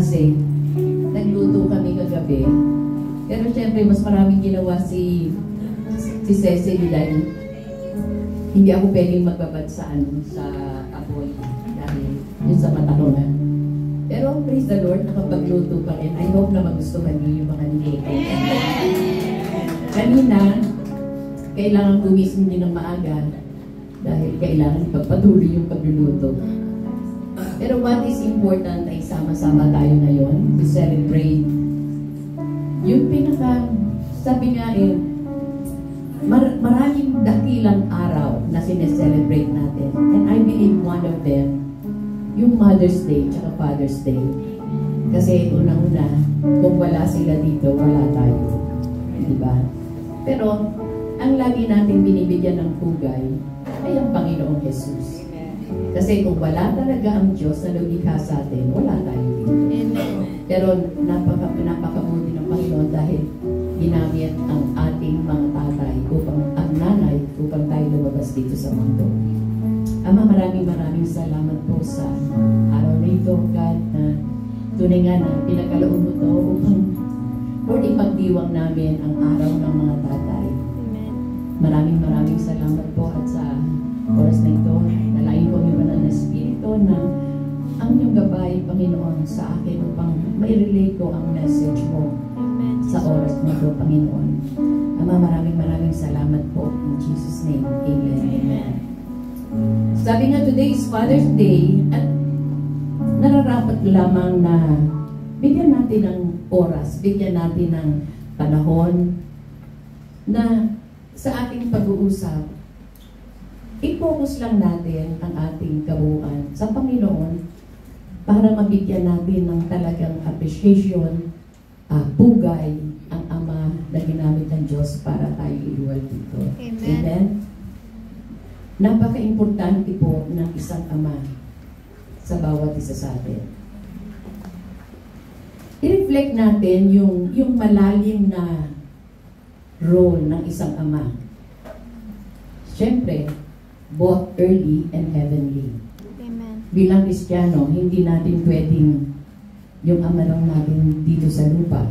kasi nagluto kami kagabi. Pero syempre, mas maraming ginawa si Cecily dahil hindi ako pwedeng magbabad sa apoy dahil yun sa matanungan. Pero praise the Lord, nakapagluto pa rin. I hope na magustuhan niyo yung mga niluto. Kanina, kailangan gumising din ng maaga dahil kailangan ipagpatuloy yung pagluluto. Pero what is important ay sama-sama tayo ngayon to celebrate yung sabi nga maraming dakilang araw na sineselebrate natin. And I believe one of them, yung Mother's Day tsaka Father's Day. Kasi unang-una, kung wala sila dito, wala tayo. Diba? Pero, ang lagi natin binibigyan ng pugay ay ang Panginoong Jesus. Kasi kung wala talaga ang Diyos na lumikha sa atin, wala tayo dito. Pero napakabuti ng Panginoon dahil ginamit ang ating mga tatay ang nanay upang tayo lumabas dito sa mundo. Ama, maraming salamat po sa araw na ito, God, na tunay nga na pinagkaloon mo ito upang Lord, ipagdiwang namin ang araw ng mga tatay. Maraming salamat po at sa oras na ito, nalain ko yung banal na Espiritu na ang iyong gabay, Panginoon, sa akin upang mai-relate ko ang message mo sa oras na ito, Panginoon. Ama, maraming salamat po. In Jesus' name, Amen. Amen. Sabi nga, today is Father's Day at nararapat lamang na bigyan natin ng oras, bigyan natin ng panahon na sa ating pag-uusap, i-focus lang natin ang ating kabuuan sa Panginoon para mabigyan natin ng talagang appreciation, pugay, ang Ama na ginamit ng Diyos para tayo iluwal dito. Amen. Amen? Napaka-importante po ng isang Ama sa bawat isa sa atin. I-reflect natin yung malalim na role ng isang Ama. Siyempre, both earthly and heavenly. Amen. Bilang Kristiyano, hindi natin pwedeng yung Ama lang natin dito sa lupa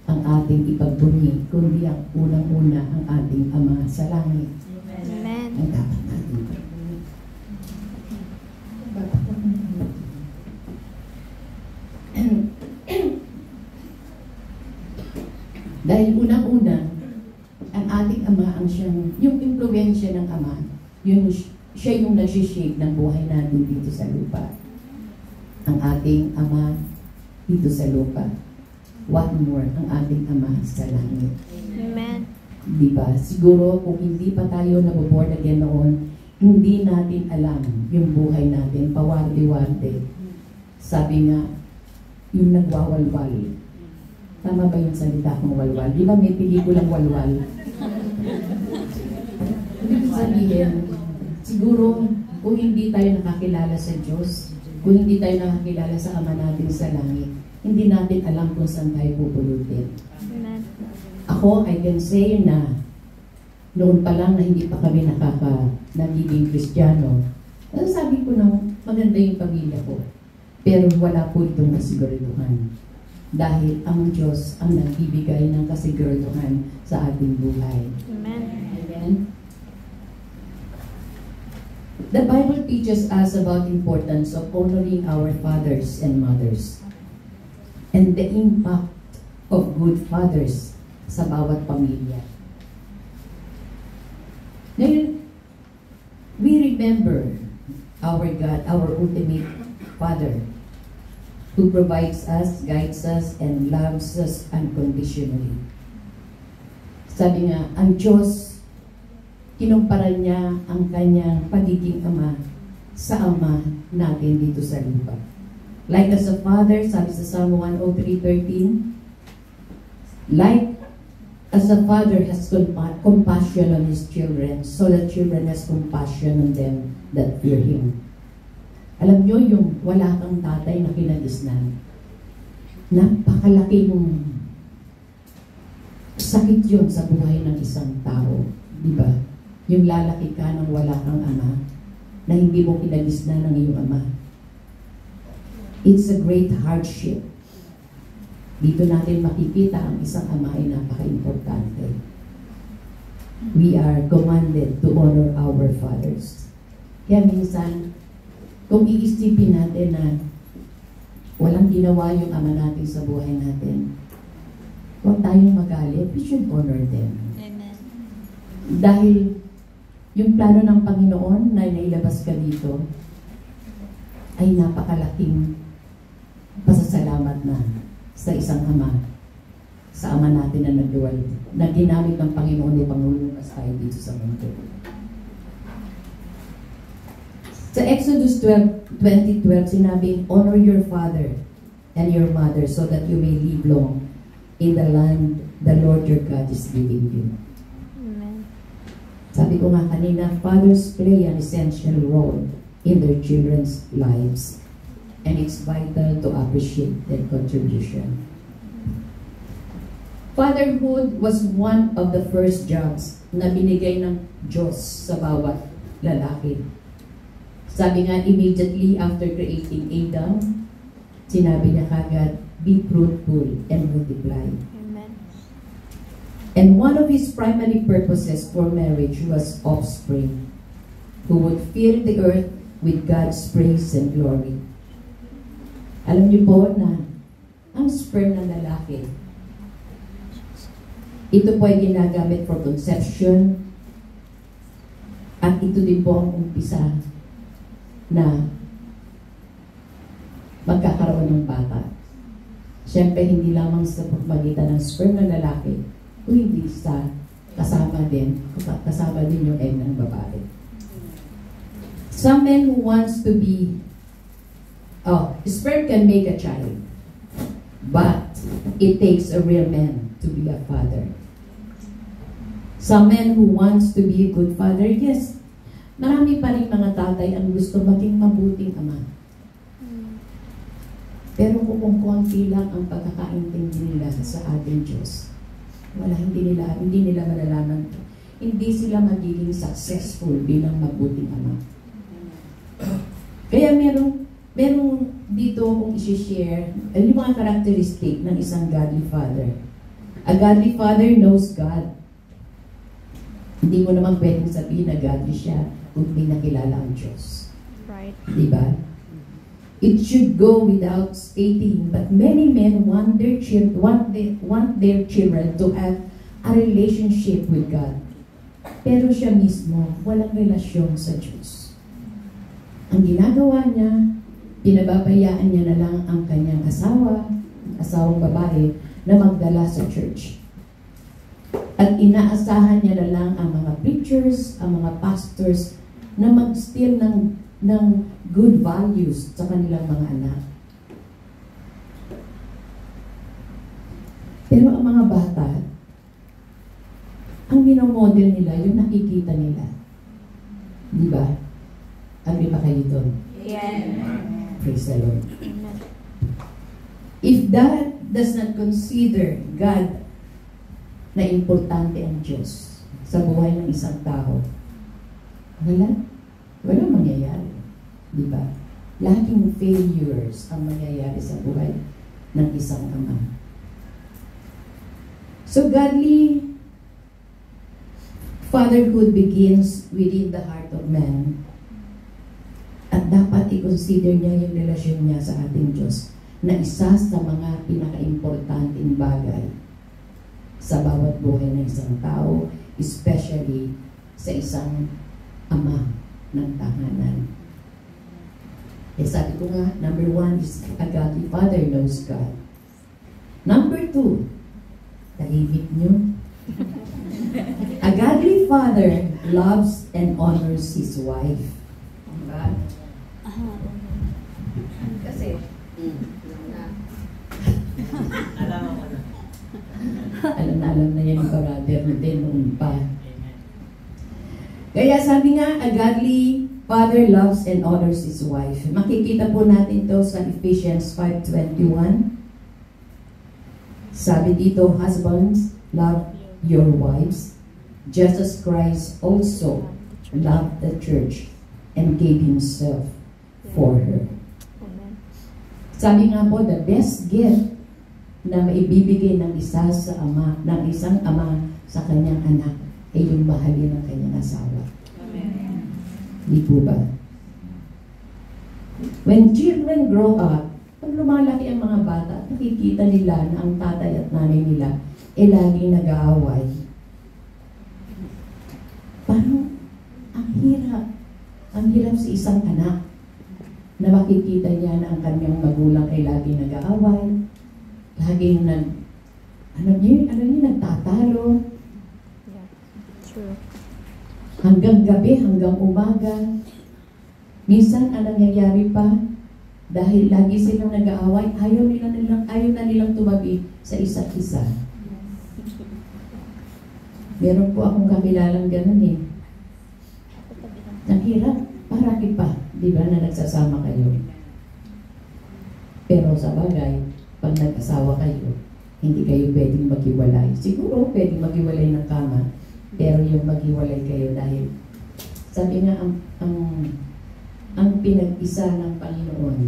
ang ating ipagbunyi, kundi ang unang-una ang ating Ama sa langit. Amen. Ang dapat natin ipagbunyi. Dahil unang-una, ang ating Ama ang siyang, yung impluwensya ng Ama, siya yung nag-shape ng buhay natin dito sa lupa. Ang ating Ama dito sa lupa. What more, ang ating Ama sa langit. Amen. Diba? Siguro kung hindi pa tayo nabuborn again noon, hindi natin alam yung buhay natin, pawardi-wardi. Sabi nga, yung nagwawalwal. Tama ba yung salita kong walwal? Di ba may pelikulang walwal? Ibig sabihin, siguro kung hindi tayo nakakilala sa Diyos, kung hindi tayo nakakilala sa Ama natin sa langit, hindi natin alam kung saan tayo pupulutin. Amen. Ako, I can say na noon pa lang na hindi pa kami nagiging Kristiyano, sabi ko na maganda yung pamilya ko. Pero wala po itong kasiguraduhan. Dahil ang Diyos ang nagbibigay ng kasiguraduhan sa ating buhay. Amen. Amen. The Bible teaches us about the importance of honoring our fathers and mothers and the impact of good fathers sa bawat pamilya. Ngayon, we remember our God, our ultimate Father, who provides us, guides us, and loves us unconditionally. Sabi nga, ang Diyos, kinumpara niya ang kanyang pagiging Ama sa Ama natin dito sa lupa. Like as a father, sabi sa Psalm 103:13, like as a father has compassion on his children, so the children has compassion on them that fear Him. Alam nyo, yung wala kang tatay na kinagisnan, napakalaki mong sakit yun sa buhay ng isang tao. Diba? Yung lalaki ka nang wala kang ama, na hindi mo kinagisnan ng iyong ama. It's a great hardship. Dito natin makikita ang isang ama ay napaka-importante. We are commanded to honor our fathers. Kaya minsan, kung iisipin natin na walang ginawa yung ama natin sa buhay natin, huwag tayong magalit. We should honor them. Amen. Dahil yung plano ng Panginoon na nailabas ka dito ay napakalaking pasasalamat na sa isang ama, sa ama natin na nagduwal, na ginamit ng Panginoon ni Pangulukas tayo dito sa mundo. Sa Exodus 20:12, sinabing, honor your father and your mother so that you may live long in the land the Lord your God is giving you. Amen. Sabi ko nga kanina, fathers play an essential role in their children's lives, and it's vital to appreciate their contribution. Fatherhood was one of the first jobs na binigay ng Diyos sa bawat lalaki. Sabi nga, immediately after creating Adam, sinabi niya kagad, be fruitful and multiply. Amen. And one of his primary purposes for marriage was offspring, who would fill the earth with God's praise and glory. Alam niyo po na ang sperm ng lalaki, ito po ay ginagamit for conception, at ito din po ang umpisa na magkakaroon ng bata. Siyempre, hindi lamang sa pagpagitan ng sperm ng lalaki, kundi sa kasama din yung egg ng babae. Some men who wants to be, sperm can make a child, but it takes a real man to be a father. Some men who wants to be a good father, yes, marami pa rin mga tatay ang gusto maging mabuting ama. Pero kung konti lang ang pagkakaintindi nila sa ating Diyos, hindi nila malalaman. Hindi sila magiging successful bilang mabuting ama. Kaya merong dito kung isi-share yung mga characteristic ng isang godly father. A godly father knows God. Hindi mo naman pwedeng sabihin na godly siya kung hindi nakilala ang Diyos. Right. Diba? It should go without stating, but many men want their children to have a relationship with God. Pero siya mismo, walang relasyon sa Diyos. Ang ginagawa niya, pinababayaan niya na lang ang kanyang asawang babae, na magdala sa church. At inaasahan niya na lang ang mga preachers, ang mga pastors, na mag-still ng good values sa kanilang mga anak. Pero ang mga bata, ang minomodel nila, yung nakikita nila. Di ba? Agree ba kayo doon? Yeah. Praise the Lord. Amen. If that does not consider God na importante ang Diyos sa buhay ng isang tao, walang mangyayari. Di ba? Laging failures ang mangyayari sa buhay ng isang ama. So godly fatherhood begins within the heart of man. At dapat i-consider niya yung relasyon niya sa ating Diyos na isa sa mga pinaka-importanting bagay sa bawat buhay ng isang tao, especially sa isang ama ng tahanan. Eh, sabi ko nga, number 1 is a godly father knows God. Number 2, tahimik nyo. A godly father loves and honors his wife. Diba? Kasi, alam na yan yung brother natin noon pa. Kaya sabi nga, a godly father loves and honors his wife. Makikita po natin to sa Ephesians 5:21. Sabi dito, husbands, love your wives, just as Christ also loved the church and gave himself for her. Amen. Sabi nga po, the best gift na maibibigay ng isang ama sa kanyang anak ay yung mahalin ng kanyang asawa. Amen. Di po ba? When children grow up, pag lumalaki ang mga bata, nakikita nila na ang tatay at nanay nila ay laging nag-aaway. Parang ang hirap. Ang hirap sa isang anak na makikita niya na ang kanyang magulang ay laging nag-aaway, laging nagtatalo. Yeah. True. Hanggang gabi, hanggang umaga. Minsan, ang nangyayari pa, dahil lagi silang nag-aaway, ayaw na nilang tumabi sa isa't isa. Meron po akong kakilalang ganun eh. Ang hirap, parati pa, di ba, na nagsasama kayo. Pero sa bagay, pag nag-asawa kayo, hindi kayo pwedeng maghiwalay. Siguro pwedeng maghiwalay ng kama, pero yung maghiwalay kayo dahil, sabi nga, ang pinag-isa ng Panginoon.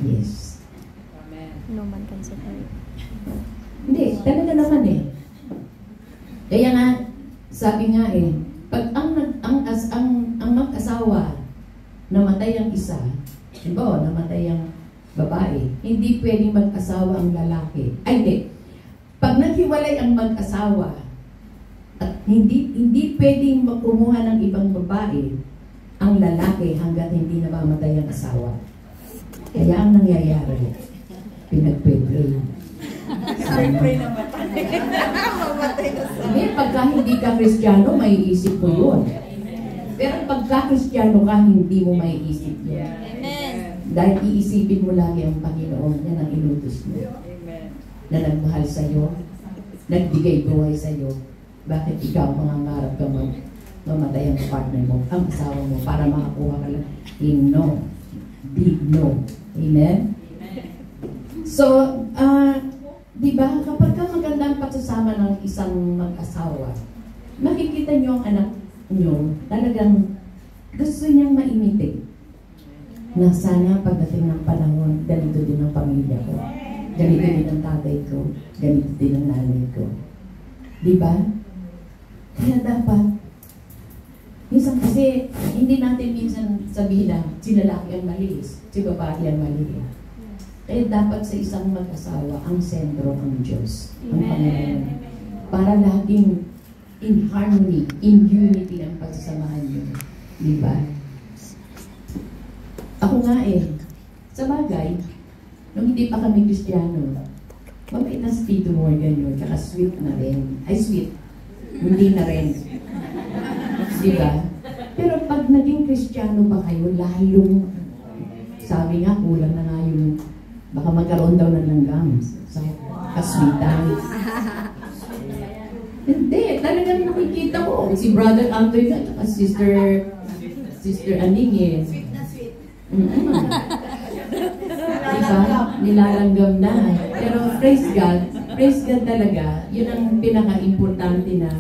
Yes. No man can separate. Hindi, talaga naman eh. Kaya nga, sabi nga eh, pag ang mag-asawa namatay ang isa, diba, namatay ang babae, hindi pwedeng mag-asawa ang lalaki. Ay, hindi. Pag naghiwalay ang mag-asawa, at hindi pwedeng kumuha ng ibang babae ang lalaki hanggat hindi namamatay ang asawa. Kaya ang nangyayari, pinagpe-pray. Pray na matay. Mamatay na sa... Hindi, pagka hindi ka Kristiyano, may isip mo yun. Pero pagka Kristiyano ka, hindi mo may isip yun. Amen. Dahil iisipin mo lagi ang Panginoon, yan ang inutos mo. Amen. Na nagmahal sa'yo, nagbigay buhay sa'yo. Bakit ikaw mangangarap ka mamatay ang partner mo, ang asawa mo, para makakuha ka lang? No. Big no. Amen? So, di ba, kapag ka maganda ang pagsasama ng isang mag-asawa, makikita niyo ang anak niyo, talagang gusto niyang maimitig. Na sana pagdating ng panahon, ganito din ang pamilya ko. Ganito din ang tatay ko. Ganito din ang nanay ko. Di ba? Kaya dapat, minsan kasi, hindi natin minsan sabihin na si lalaki ang mali, si babae ang mali. Kaya dapat sa isang mag-asawa, ang sentro ang Diyos, ang Panginoon. Para laging in harmony, in unity ang pagsasamahan niyo. Di ba? Ako nga eh, sa bagay, nung hindi pa kami Kristiyano, mabait na si Tito Morgan yun, kaka sweet na rin. Ay, sweet. Hindi na rin. Di ba? Pero pag naging Kristiyano ba kayo, lalong, sabi nga, kulang na nga yung, baka magkaroon daw ng langgam sa kaswitan. Hindi, talagang nakikita ko. Si Brother Antoy at Sister Aning eh. Sweet na sweet. Diba? Nilalanggam na. Pero praise God talaga, yun ang pinaka-importante na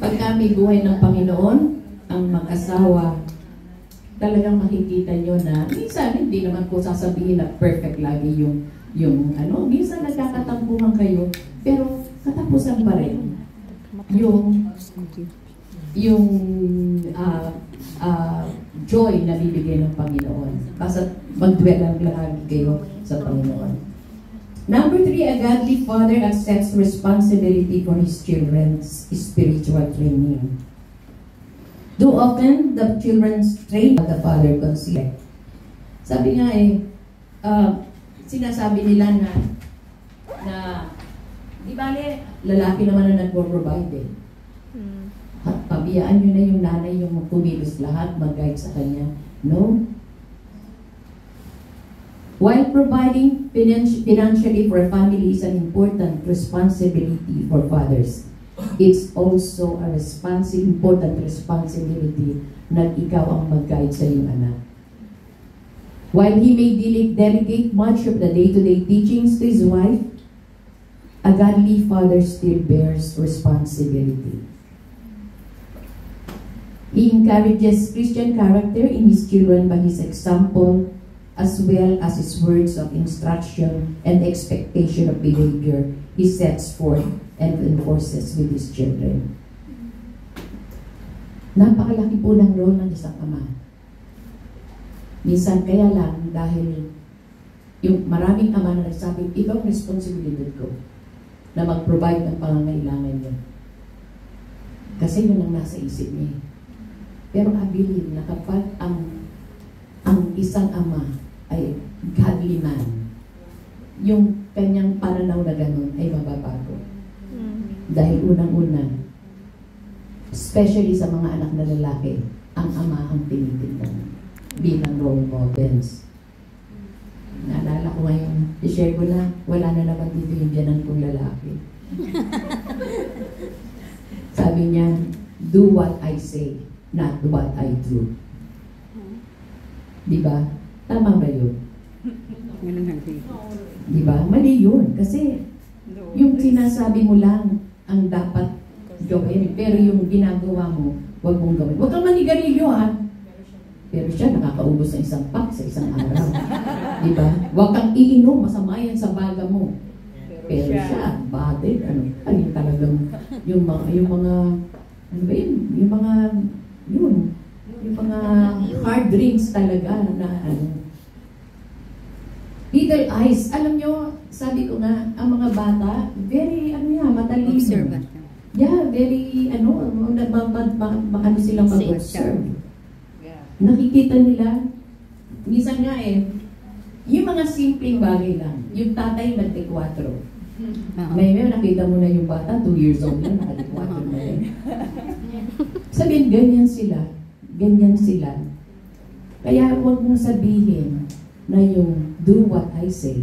pag kami buhay ng Panginoon, ang mag-asawa, talagang makikita nyo na, minsan hindi naman po sasabihin na perfect lagi yung minsan nagkakatampuhan kayo, pero katapusan pa rin yung joy na bibigay ng Panginoon. Basta mag-dwell lang lagi kayo sa Panginoon. Number 3, a godly father accepts responsibility for his children's spiritual training. Too often, the children's train the father consider. Sabi nga sinasabi nila na di bale, lalaki naman na nag-provide eh. Pabiyaan nyo na yung nanay yung kumilos lahat, mag-guide sa kanya. No. While providing financially for a family is an important responsibility for fathers, it's also a important responsibility na ikaw ang mag-guide sa iyong anak. While he may delegate much of the day-to-day teachings to his wife, a godly father still bears responsibility. He encourages Christian character in his children by his example as well as his words of instruction and expectation of behavior he sets forth and enforces with his children. Napakalaki po ng role ng isang ama. Minsan kaya lang dahil yung maraming ama na nagsabi, ito ang responsibilidad ko na mag-provide ng pangangailangan niya. Kasi yun ang nasa isip niya. Pero I believe na kapag ang isang ama ay godly man, yung kanyang pananaw na ganun ay mababago. Dahil unang-una, especially sa mga anak na lalaki, ang ama ang tinitingnan bilang role models. Naalala ko ngayon, i-share ko na, wala na naman dito yung dyanan kong lalaki. Sabi niya, do what I say, not what I do. Diba? Tama ba yun? Diba? Mali yun. Kasi yung sinasabi mo lang ang dapat gawin. Pero yung ginagawa mo, huwag mong gawin. Huwag kang manigarilyo, ha? Pero siya nakakaubos ng isang pack sa isang araw. Diba? Huwag kang iinom, masama yan sa baga mo. Pero siya, bakit? Ano talagang, yung mga, ano ba yun? Yung mga hard drinks talaga na little eyes. Alam nyo, sabi ko nga, ang mga bata, very, matalino. Observant. Yeah, very, ano silang mag-observe. Nakikita nila, minsan nga yung mga simpleng bagay lang. Yung tatay nagte-4. May nakita mo na yung bata, 2 years old na, nagte-4 na rin. Sabihin, ganyan sila. Ganyan sila. Kaya huwag mong sabihin na yung do what I say,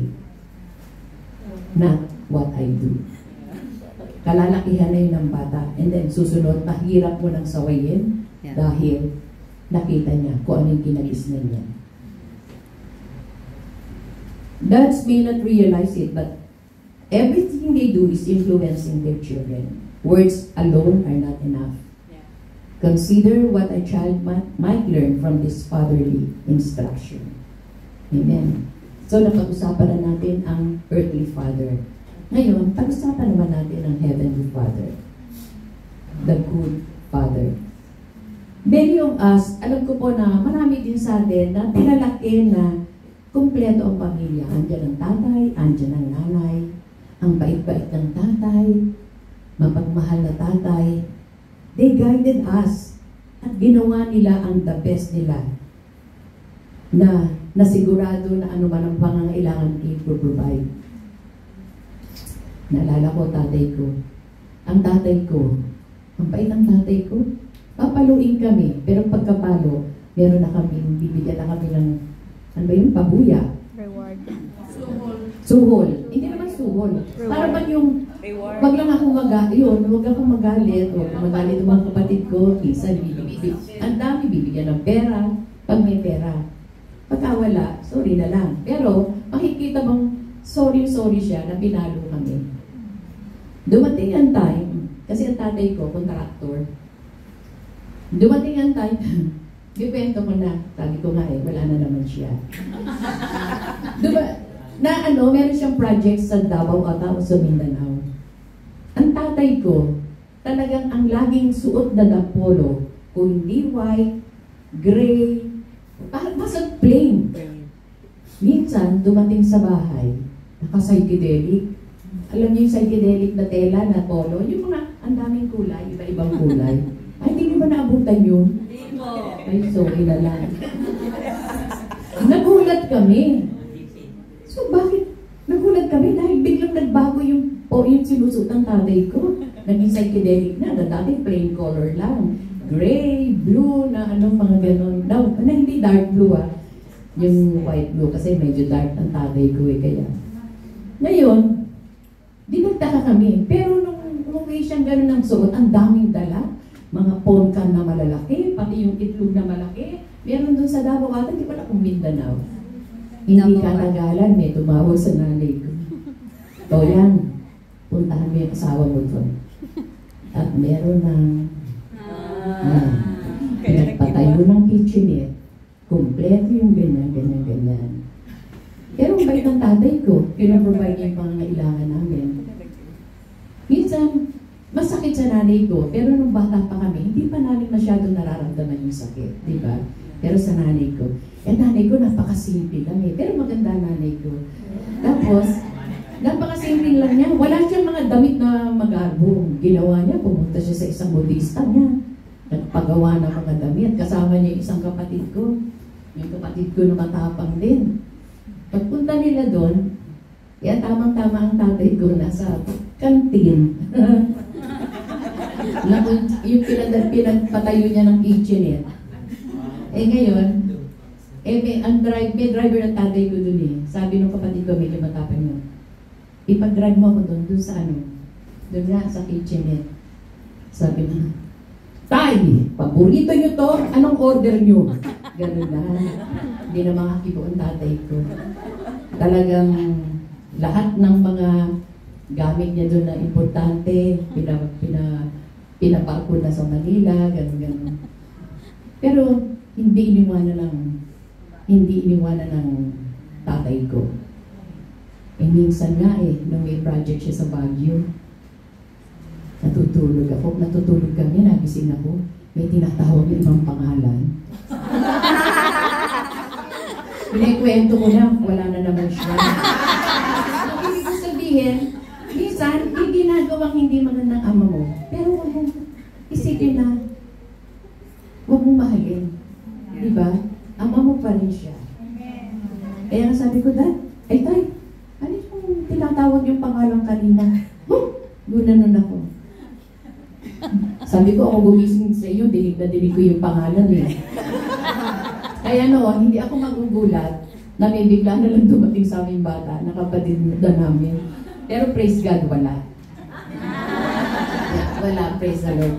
not what I do. Kalalakihan na yun ng bata. And then susunod, mahirap mo nang sawayin dahil nakita niya kung ano yung kinagisnan niya. Dads may not realize it, but everything they do is influencing their children. Words alone are not enough. Consider what a child might learn from this fatherly instruction. Amen. So, napag-usapan na natin ang earthly father. Ngayon, pag-usapan naman natin ang heavenly father. The good father. Many of us, alam ko po na marami din sa atin na pinalaki na kumpleto ang pamilya. Andiyan ang tatay, andiyan ang nanay, ang bait-bait ng tatay, mapagmahal na tatay. They guided us at ginawa nila ang the best nila na nasigurado na ano man ang pangangailangan i-provide. Naalala ko tatay ko. Ang tatay ko, ang bait ng tatay ko, papaluin kami, pero pagkapalo, meron na kami, bibigyan na kami ng, ano ba yun, pabuya. Reward. Suhol. Hindi naman suhol. Para bang yung, wag lang akong magalit, wag akong magalit, o magalit ng mga kapatid ko, minsan bibigyan. Ang dami bibigyan ng pera, pag may pera. Pagka wala, sorry na lang. Pero, makikita bang sorry siya na pinalo kami. Dumating ang time, kasi ang tatay ko, kontraktor, dumating ang time, dipento ko na, sabi ko nga wala na naman siya. Meron siyang project sa Davao at sa Mindanao. Ang tatay ko, talagang ang laging suot na polo, kung hindi white, gray, parang masang plain. Minsan, dumating sa bahay, naka-psychedelic. Alam niyo yung psychedelic na tela na polo, yung mga ang daming kulay, iba-ibang kulay. Ay, hindi niyo ba naabutan yun? Ay, sorry na lang. Nagulat kami. So, bakit nagulat kami? Dahil biglang nagbago yung sinusuot ng tatay ko. Naging psychedelic na dati plain color lang. Gray, blue, na mga ganon. Na hindi dark blue yung white blue kasi medyo dark ang tatay ko kaya. Ngayon, dinagtaka kami. Pero nung umuwi siyang ganon ang suot, ang daming dala. Mga ponkan na malalaki, pati yung itlog na malaki. Meron dun sa Davao ata, di pala kung Mindanao. Hindi katagalan, may tumawag sa nanay ko. O yan, puntahan mo yung asawa mo doon. At meron ng nagpatayo ng kitchenette. Kompleto yung ganyan. Pero ang bait ng tatay ko, pinaprovide niya yung pangangailangan namin. Minsan, masakit sa nanay ko, pero nung bata pa kami, hindi pa namin masyadong nararamdaman yung sakit, di ba? Pero sa nanay ko, nanay ko napakasimple lang eh, pero maganda nanay ko. Tapos, napakasimple lang niya, wala siyang mga damit na mag-album. Ginawa niya, pumunta siya sa isang modista niya. Nagpagawa ng mga damit, kasama niya yung isang kapatid ko. Yung kapatid ko na matapang din. Pagpunta nila doon, tamang-tama ang tatay ko nasa kantin. Yung pinagpatayo niya ng kitchen ngayon, may driver ng tatay ko doon eh. Sabi ng kapatid ko, medyo matapang yun. Ipag-drive mo ako doon sa doon nga sa kitchen Sabi na, Tay, paborito niyo to, anong order niyo? Ganun na. Hindi na makakipo ang tatay ko. Talagang lahat ng mga gamit niya doon na importante, pinaparko na sa Manila, ganun. Pero hindi iniwanan ng tatay ko. Minsan nga nung may project siya sa Baguio, natutulog kami, nagising ako, may tinatawag ng ibang pangalan. Pinakwento ko na, wala na naman siya. Ibig ko sabihin, minsan, may ginagawang hindi magandang ama mo, pero isipin na, huwag mong mahalin. Diba? Ama mo pa rin siya. Kaya sabi ko, Dad, tay, ano yung tinatawag yung pangalan kanina? Gunanon ako. Sabi ko, ako gumising sa iyo, dinig ko yung pangalan Kaya hindi ako magugulat na may bigla na lang dumating sa aming bata, nakapatid na namin. Pero praise God, wala. Wala, praise the Lord.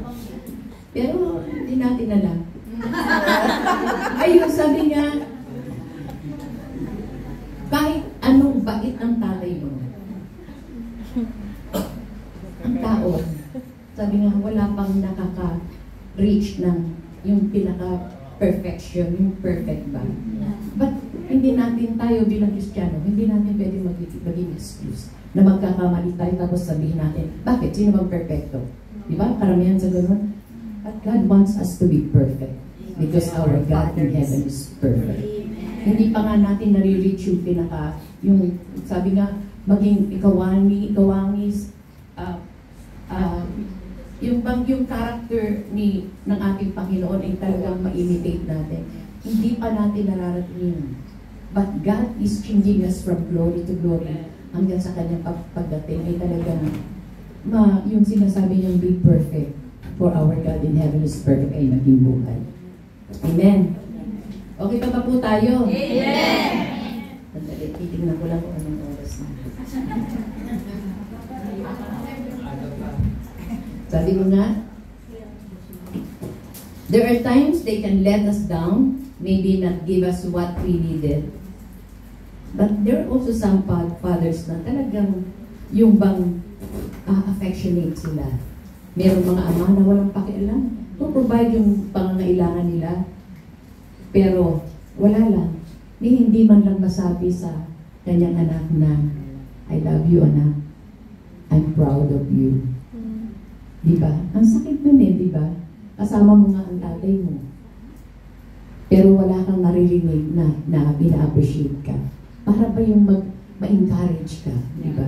Pero hindi natin alam. Ayun, sabi niya, kahit anong bait ng tatay mo, ang tao, sabi nga, wala pang nakaka-reach ng yung pinaka-perfection, yung perfect ba? But hindi natin tayo bilang Kristiyano, hindi natin pwede maging excuse na magkakamali tayo tapos sabihin natin, bakit? Sino bang perfecto? Di ba? Karamihan sa ganun. But God wants us to be perfect because our God in heaven is perfect. Hindi pa nga natin nare-reach yung yung sabi nga, maging ikawangis, yung character ng ating Panginoon ay talagang ma-imitate natin. Hindi pa natin nararating. But God is changing us from glory to glory hanggang sa kanyang pagdating ay talagang yung sinasabi niyang be perfect for our God in heaven is perfect ay maging buhay. Amen. Okay pa ba po tayo? Amen. Sandali, titignan ko lang kung anong oras na. Sabi ko nga, there are times they can let us down, maybe not give us what we needed. But there are also some fathers na talagang yung bang affectionate sila. Merong mga ama na walang pakialam. Provide yung pangangailangan nila. Pero wala lang. Hindi man lang masabi sa kanyang anak na, I love you, anak. I'm proud of you. Diba? Ang sakit nun diba? Kasama mo nga ang tatay mo. Pero wala kang naririnig na pina-appreciate ka. Para ba yung ma-encourage ka? Diba?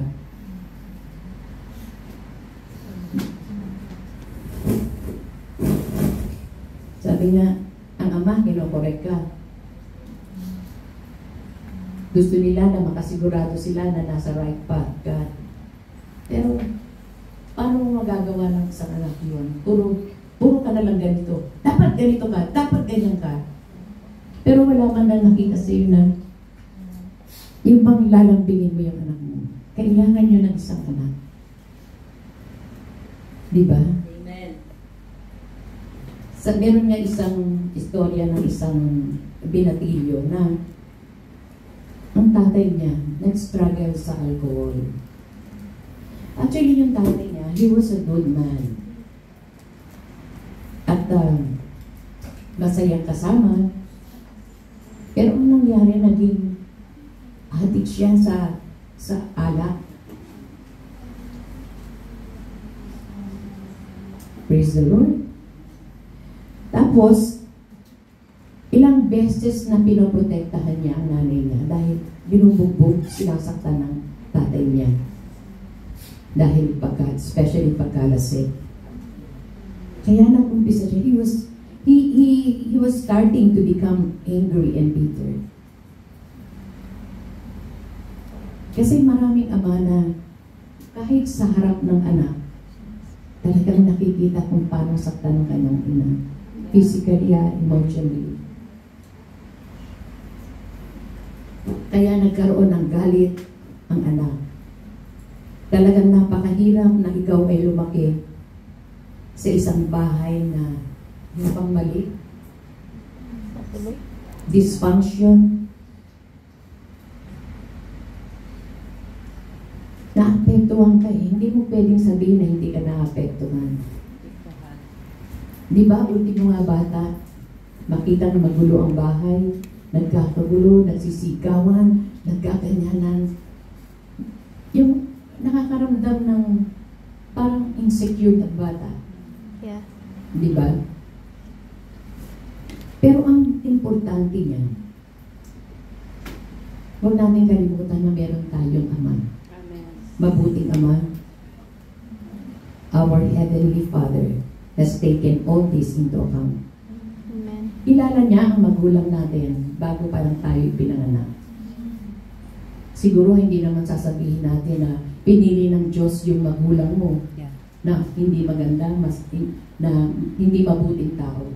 Sabi nga, ang ama, kinokorek ka. Gusto nila na makasigurado sila na nasa right path ka. Pero, paano mo magagawa ng isang anak yun? Puro ka na lang ganito. Dapat ganito ka. Dapat ganyan ka. Pero wala man lang nakita sa iyo na yung bang lalambingin mo yung anak mo. Kailangan nyo ng isang anak. Diba? Amen. Meron nga isang istorya ng isang binatilyo na ang tatay niya nag-struggle sa alcohol. Actually, yung tatay niya, he was a good man. At masayang kasama. Pero ang nangyari, naging hati na-addict siya sa alak. Praise the Lord. Tapos, ilang beses na pinoprotektahan niya ang nanay niya dahil binubugbog, sinasaktan ng tatay niya. Dahil especially pagkalasing. Kaya nag-umpisa siya. He was starting to become angry and bitter. Kasi maraming ama na kahit sa harap ng anak, talagang nakikita kung paano saktan ng kanyang ina. Physically, emotionally. Kaya nagkaroon ng galit ang anak. Talagang napakahirap na ikaw ay lumaki sa isang bahay na yung pang mali, dysfunction, naapektuhan ka eh. Hindi mo pwedeng sabihin na hindi ka naapektuhan. Di ba, ultimo nga bata, makita na magulo ang bahay, nagkakagulo, nagsisigawan, nagkaganyanan. Yung nakakaramdam ng parang insecure na bata. Yeah. Di ba? Pero ang importante niyan, huwag natin kalimutan na meron tayong ama. Amen. Mabuting ama. Our Heavenly Father has taken all this into account. Amen. Kilala niya ang magulang natin bago pa lang tayo pinanganak. Siguro hindi naman sasabihin natin na pinili ng Diyos yung magulang mo na hindi maganda, na hindi mabuting tao.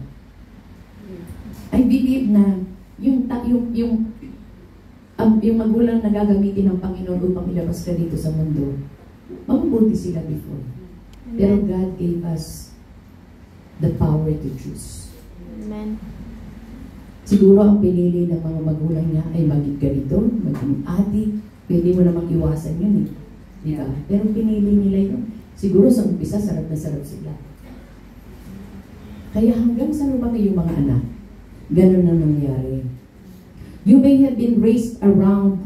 I believe na yung magulang na gagamitin ng Panginoon upang ilabas ka dito sa mundo, mabubuti sila before. Pero God gave us the power to choose. Amen. Siguro ang pinili ng mga magulang niya ay maging ganito, maging adik. Pwede mo namang iwasan yun eh. Diba? Pero pinili nila yun. Siguro sa umpisa, sarap na sarap sila. Kaya hanggang sa lumaki yung mga anak, ganun na nangyari. You may have been raised around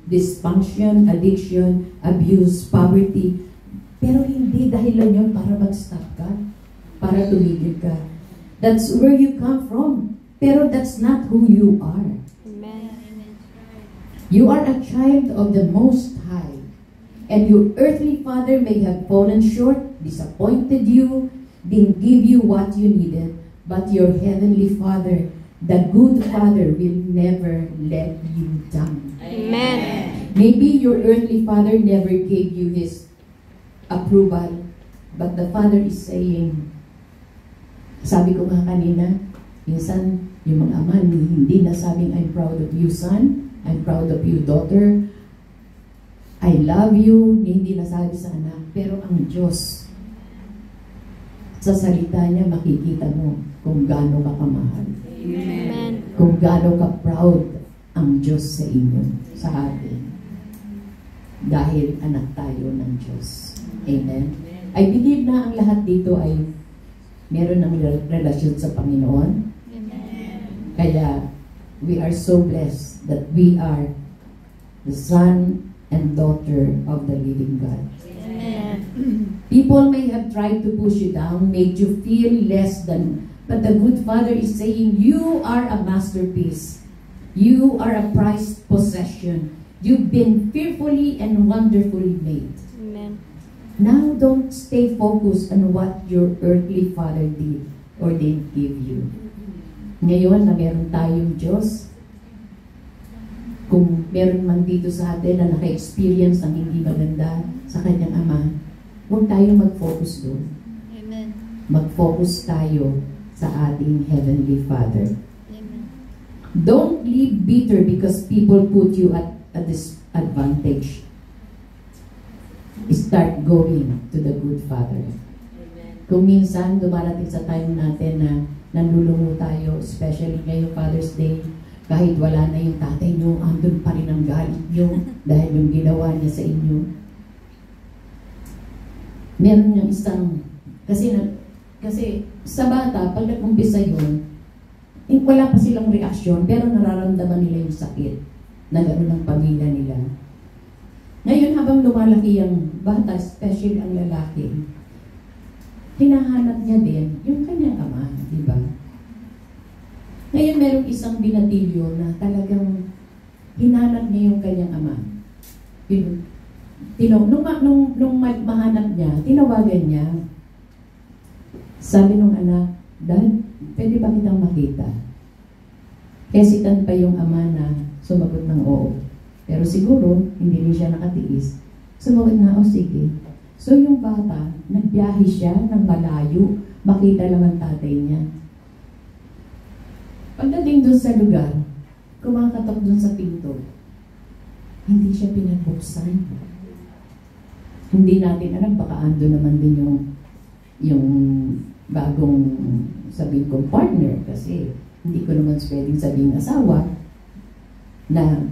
dysfunction, addiction, abuse, poverty, pero hindi dahilan yun para mag-stop ka, para tumigil ka. That's where you come from. Pero that's not who you are. Amen. You are a child of the Most High. And your earthly father may have fallen short, disappointed you, didn't give you what you needed. But your heavenly Father, the good Father, will never let you down. Amen. Maybe your earthly father never gave you his approval. But the Father is saying, sabi ko nga kanina, minsan yung mga ama hindi nasabing, I'm proud of you, son. I'm proud of you, daughter. I love you. Hindi nasabi sa anak. Pero ang Diyos, sa salita niya, makikita mo kung gaano ka kamahal. Amen. Kung gaano ka proud ang Diyos sa inyo, sa atin. Dahil anak tayo ng Diyos. Amen. I believe na ang lahat dito ay meron ng relasyon sa Panginoon. Kaya, we are so blessed that we are the son and daughter of the living God. Amen. People may have tried to push you down, made you feel less than, but the good Father is saying, you are a masterpiece. You are a prized possession. You've been fearfully and wonderfully made. Amen. Now, don't stay focused on what your earthly father did or didn't give you. Ngayon na meron tayong Diyos, kung meron man dito sa atin na naka-experience ng hindi maganda sa kanyang ama, huwag tayo mag-focus doon. Amen. Mag-focus tayo sa ating Heavenly Father. Amen. Don't live bitter because people put you at a disadvantage. Start going to the good Father. Amen. Kung minsan dumarating sa time natin na nanlulungo tayo, especially ngayong Father's Day, kahit wala na yung tatay nyo, andun pa rin ang galit nyo dahil yung ginawa niya sa inyo. Meron yung isang, kasi sa bata, pag nag-umpisa yun, wala pa silang reaksyon, pero nararamdaman nila yung sakit na gano'n ang pamilya nila. Ngayon, habang lumalaki ang bata, especially ang lalaki, hinahanap niya din yung kanyang ama, di ba? Ngayon, merong isang binatilyo na talagang hinanap niya yung kanyang ama. Nung mahanap niya, tinawagan niya. Sabi nung anak, Dad, pwede ba kitang makita? Hesitant pa yung ama na sumagot ng oo. Pero siguro, hindi rin siya nakatiis. Sumagot na, o sige. So yung bata, nagbiyahe siya ng malayo, makita lang ang tatay niya. Pagdating doon sa lugar, kumakatok doon sa pinto, hindi siya pinagbuksan. Hindi natin alam, baka ando naman din yung bagong sabihin kong partner, kasi hindi ko naman pwedeng sabihin asawa, na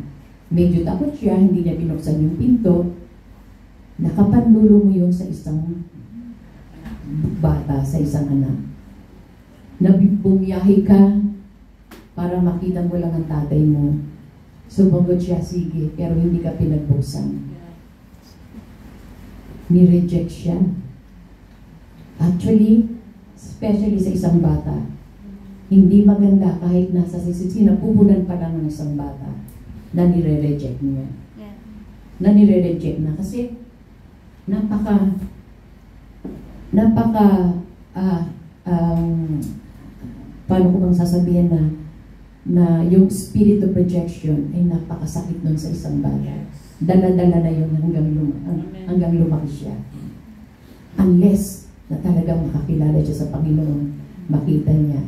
medyo takot siya, hindi niya binuksan yung pinto, nakapanlulo mo yun sa isang bata, sa isang anak. Na bumiyahe ka para makita mo lang ang tatay mo. Sumagot siya, sige, pero hindi ka pinagbuksan. Ni-reject siya. Actually, especially sa isang bata, hindi maganda kahit nasa sinapupunan pa lang ng isang bata na nire-reject niya. Yeah. Na nire-reject na kasi paano ko bang sasabihin na yung spirit of rejection ay napakasakit nun sa isang bata. Dala-dala na yun hanggang lumaki siya. Unless na talagang makakilala siya sa Panginoon, makita niya,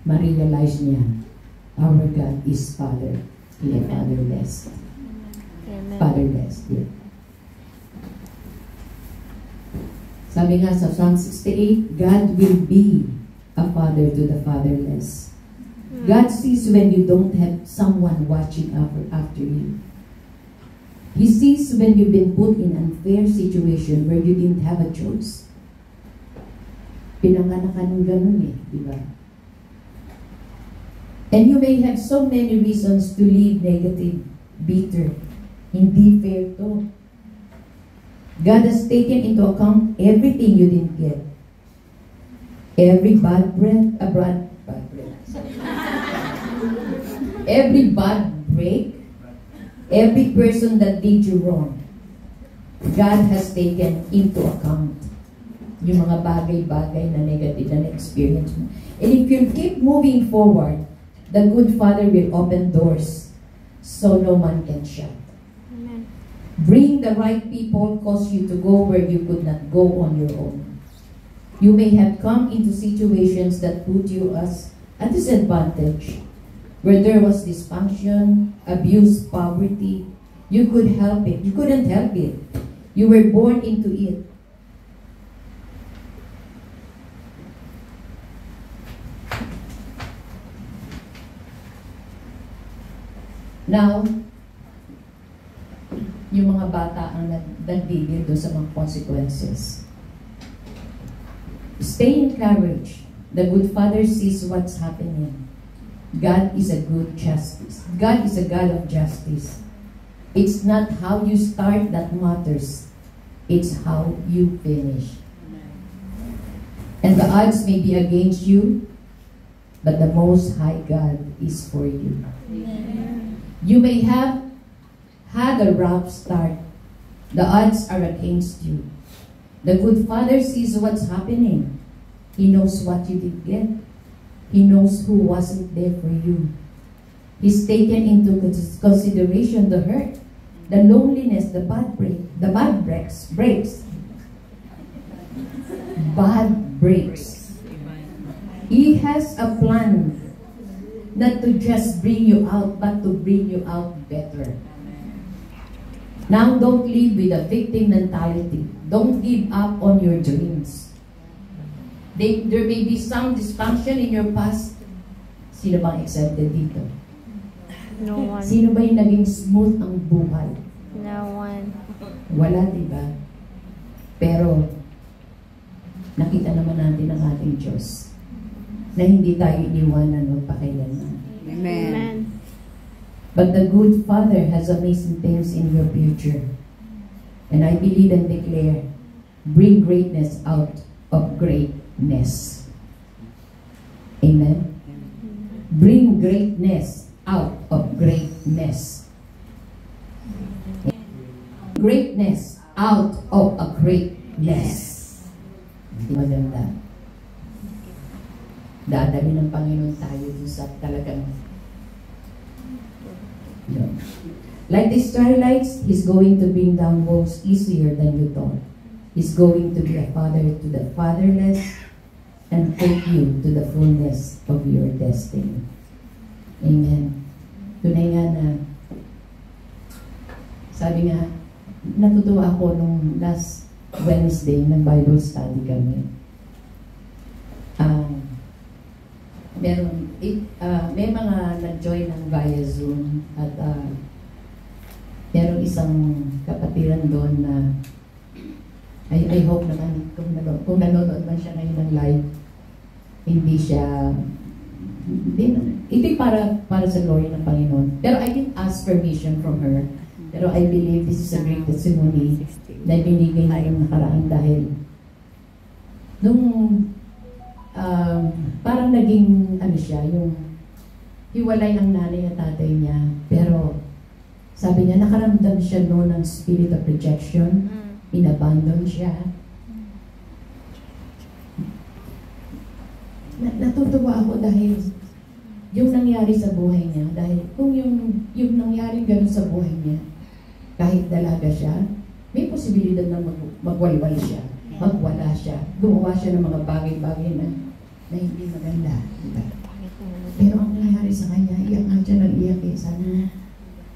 ma-realize niya, our God is Father. He is fatherless. Amen. Fatherless. Yeah. Sabi nga sa Psalm 68, God will be a father to the fatherless. God sees when you don't have someone watching after you. He sees when you've been put in an unfair situation where you didn't have a choice. Pinanganak ka ng ganun eh, di ba? And you may have so many reasons to live negative, bitter. Hindi fair to. God has taken into account everything you didn't get. Every bad breath, every bad break, every person that did you wrong, God has taken into account yung mga bagay-bagay na negative na experience mo. And if you keep moving forward, the good Father will open doors so no man can shut. Amen. Bring the right people cause you to go where you could not go on your own. You may have come into situations that put you as a disadvantage, where there was dysfunction, abuse, poverty. You could help it. You couldn't help it. You were born into it. Now, yung mga bata ang nagdidil doon sa mga consequences. Stay encouraged. The good Father sees what's happening. God is a good justice. God is a God of justice. It's not how you start that matters. It's how you finish. And the odds may be against you, but the Most High God is for you. You may have had a rough start. The odds are against you. The good Father sees what's happening. He knows what you did get. He knows who wasn't there for you. He's taken into consideration the hurt, the loneliness, the bad breaks. Bad breaks. He has a plan not to just bring you out, but to bring you out better. Now, don't live with a victim mentality. Don't give up on your dreams. There may be some dysfunction in your past. Sino bang exempted dito? No one. Sino ba yung naging smooth ang buhay? No one. Wala, diba? Pero, nakita naman natin ang ating Diyos na hindi tayo iniwanan o pakailanman. Amen. Amen. But the good Father has amazing things in your future. And I believe and declare, bring greatness out of greatness. Amen? Bring greatness out of greatness. Greatness out of a greatness. Hindi maganda. Dadali ng Panginoon tayo dun sa talagang yun. Like the Israelites, He's going to bring down walls easier than you thought. He's going to be a father to the fatherless and take you to the fullness of your destiny. Amen. Tunay nga na, sabi nga, natutuwa ako nung last Wednesday ng Bible study kami. May mga nag-join ng via Zoom at meron isang kapatiran doon na I hope naman kung nanonood man siya ngayon ng live, ito'y para sa glory ng Panginoon. Pero I didn't ask permission from her. Pero I believe this is a great testimony na binigay na yung nakaraan dahil nung parang naging siya, yung hiwalay ang nanay at tatay niya. Pero sabi niya, nakaramdam siya noon ng spirit of rejection. Inabandon siya. Natutuwa ako dahil yung nangyari sa buhay niya, dahil kung yung nangyari gano'n sa buhay niya, kahit dalaga siya, may posibilidad na magwalwal siya, magwala siya, gumawa siya ng mga bagay-bagay na hindi maganda. Diba? Pero ang nangyari sa kanya, iyak nga siya ng iyak eh. Sana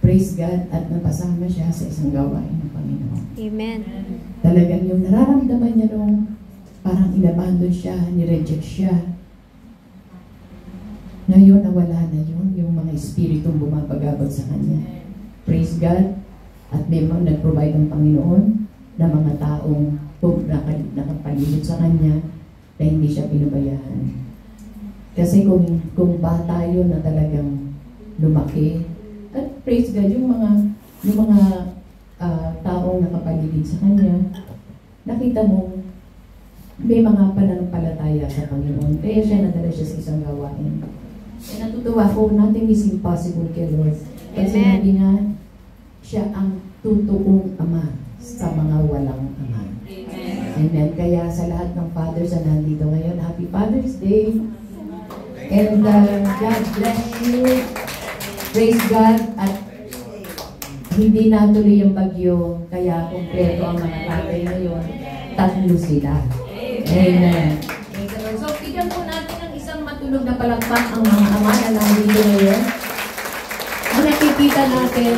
praise God at napasama siya sa isang gawain ng Panginoon. Amen. Talagang yung nararamdaman niya nung parang inabandon siya, nireject siya. Ngayon, nawala na yun, yung mga espiritong bumabagabag sa kanya. Praise God. At may mga nag-provide ng Panginoon na mga taong nakapaligid sa kanya na hindi siya pinubayaan. Kasi kung bata yun na talagang lumaki, at praise God, yung mga taong nakapaligid sa kanya, nakita mo, may mga pananampalataya sa Panginoon. Kaya siya nadala siya sa isang gawain. Kaya natutuwa ko, nothing is impossible kay Lord. Kaya sinabi nga, siya ang tutuong ama sa mga walang ama. Amen. Kaya sa lahat ng fathers na nandito ngayon, Happy Father's Day. And God bless you. Praise God. At hindi natuloy yung bagyo, kaya kumpleto ang mga tatay ngayon. Tatlo sila. Amen. So, bigyan po natin ng isang matulog na palakpak ang mga ama na nandito ngayon. Ang nakikita natin,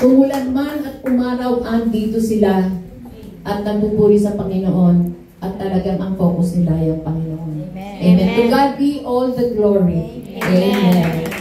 umulan man at umaraw, andito sila at nagpupuri sa Panginoon at talagang ang focus nila ay ang Panginoon. Amen. To God be all the glory. Amen.